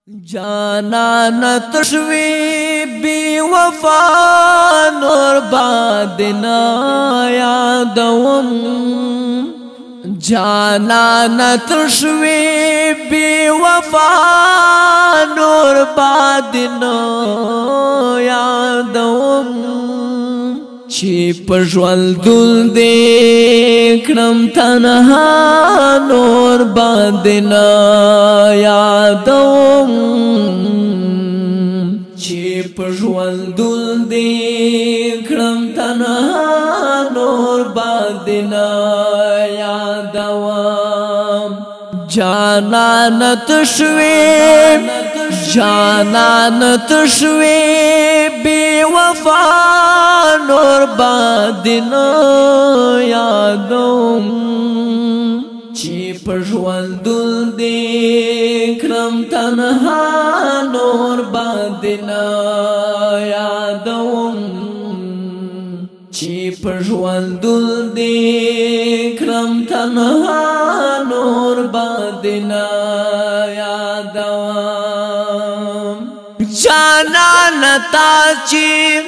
جانان تشوی بی وفا نور بادنا یادوم جانان تشوی بی وفا نور بادنا یادوم چی پژول دل دې کړم تنها نور بادنا یادوم چی پژول دل دې کړم تنها نور بادنا یادوم جانان تشوی بی وفا نور بادنا یادوم چی پژول دل دې کړم تنها نور بادنا یادوم چی پژول دل دې کړم تنها نور بادنا یادوم جانان تا چی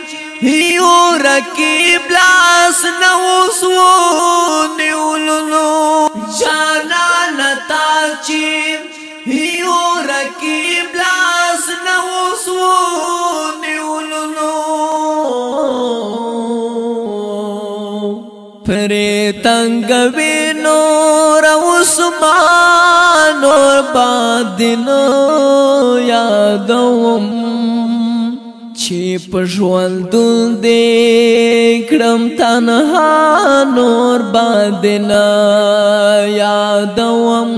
یو رکیب لاس نوسو نیولو جانان تا چی یو رکیب لاس نوسو نیولو پری تنگ وینور عثمان اور بادنا یادوم چی پژول دل دې کړم تنها نور بادنا یادوم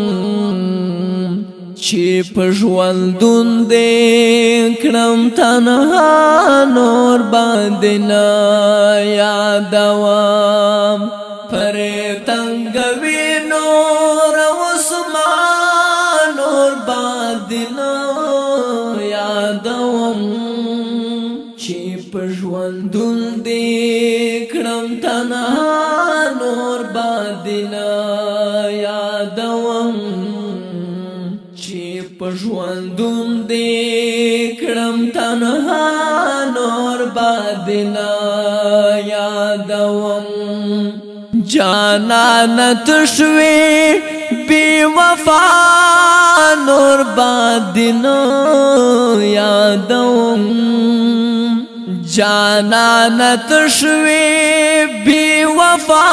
چی پژول دل دې کړم تنها نور بادنا یادوم پر تنگ وینور عثمان اور بادنا یادوم چی پژول دل دې کړم تنها نور بادنا یادوم چی پژول دل دې کړم تنها نور بادنا یادوم جانان تشوی بی وفا نور بادنا یادوم جانان تشوی بی وفا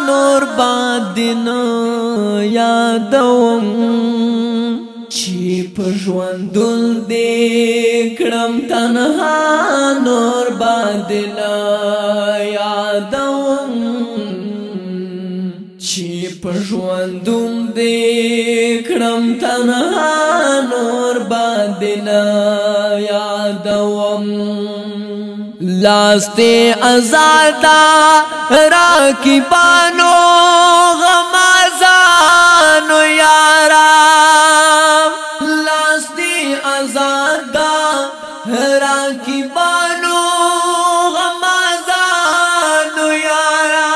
نور بادنا یادوم چی پژول دل دې کړم تنها نور بادنا یادوم چی پژول دل دې کړم تنها نور بادنا یادوم لاستے ازادا راکبانو غمازانو یارا لاستے ازادا راکبانو غمازانو یارا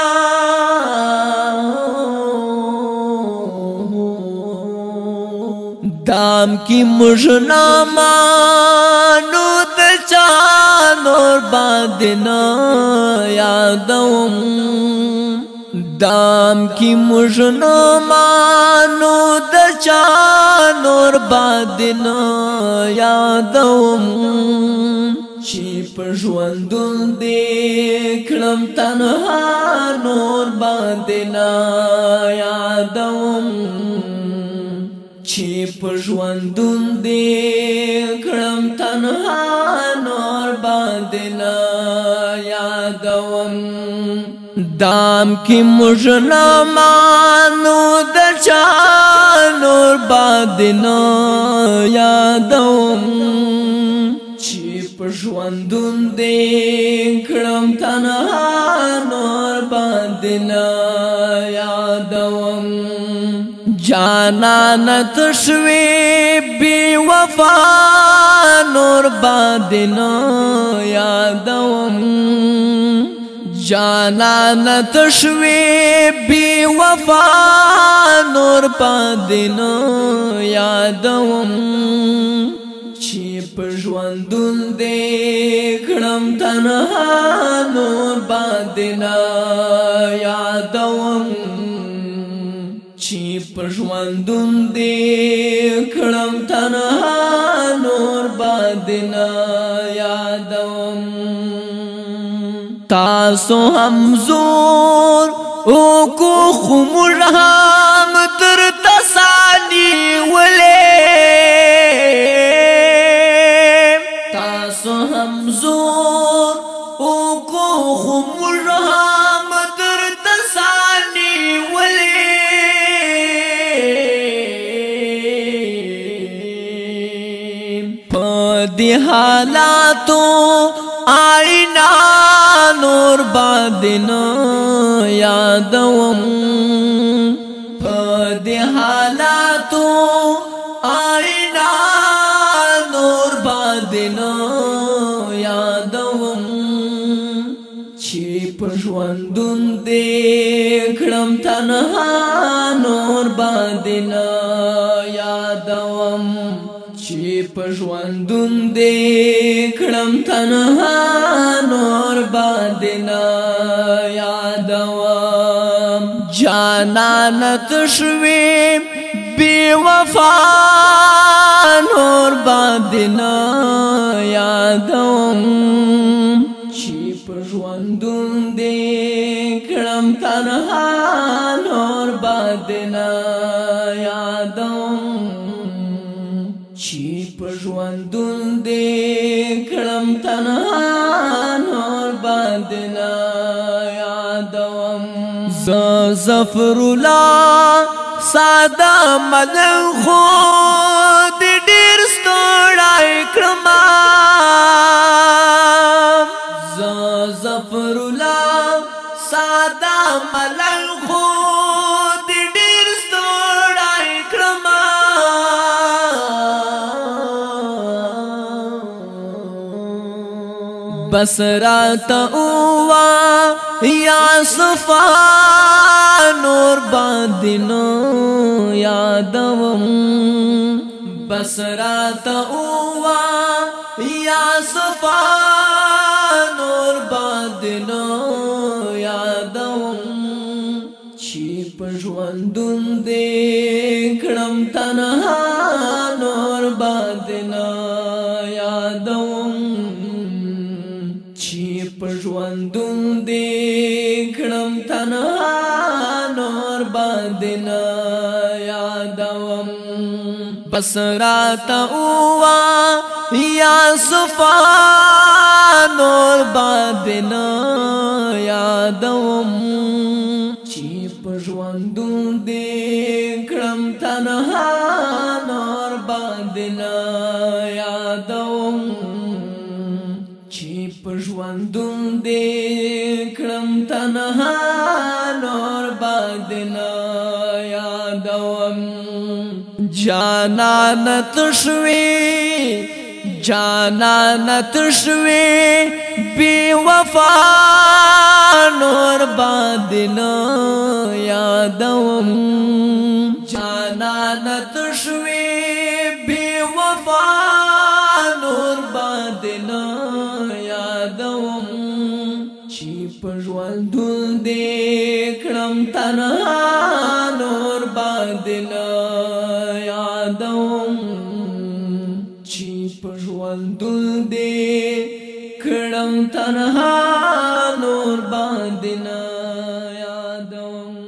دام کی مجھنا مانو نور بادنا یادوم دام کی مجھنا مانو دچا نور بادنا یادوم چی پژول دل دې کړم تنها نور بادنا یادوم چی پژول دل دې کړم تنها نور بادنا یادوم دام کی مجھنا مانو دچا نور بادنا یادوم چی پژول دل دې کړم تنها نور بادنا یادوم جانان تشوی بی وفا نور بادنا یادوم جانان تشوی بی وفا نور پادین یادوم چی پژوندون دې کړم تنها نور پادین یادوم چی پژوندون دې کړم تنها نور پادین یادوم تاسو هم زور او کو خمر هم تر تسانی ولې تاسو هم زور او کو خمر هم تر تسانی ولې په دې حالاتو آئینا نور بادن یادوم په دې حالاتو آئینا نور بادن یادوم چې په ژوندون دې کړم تنها نور بادن یادوم چې په ژوندون دې کړم تنها نور بادن یادوم جانان تشوی بی وفا نور بادن یادوم چې په ژوندون دې کړم تنها نور بادن یادوم چی په ژوندون دې کړم تنها نور بادن یادوم ز ظفر الله ساده ملنګ خو دې ډېر ستړی کړم ز ظفر الله ساده ملنګ خو دې ډېر ستړی کړم بس رات اووا یا صفا نور بادن یادوم بس رات اووا یا صفا نور بادن یادوم چې په ژوندون دې کړم تنها نور بادن یادوم په ژوندون دې کړم تنها نور بادن یادوم بس رات اووا یا صفا نور بادن یادوم چې په ژوندون دې کړم تنها نور بادن یادوم په ژوندون دې کړم تنها نور بادن یادوم جانان تشوی بی وفا نور بادن یادوم جانان تشوی بی وفا نور بادن یادوم چې په ژوندون دې کړم تنها نور بادن یادوم چې په ژوندون دې کړم تنها نور بادن یادوم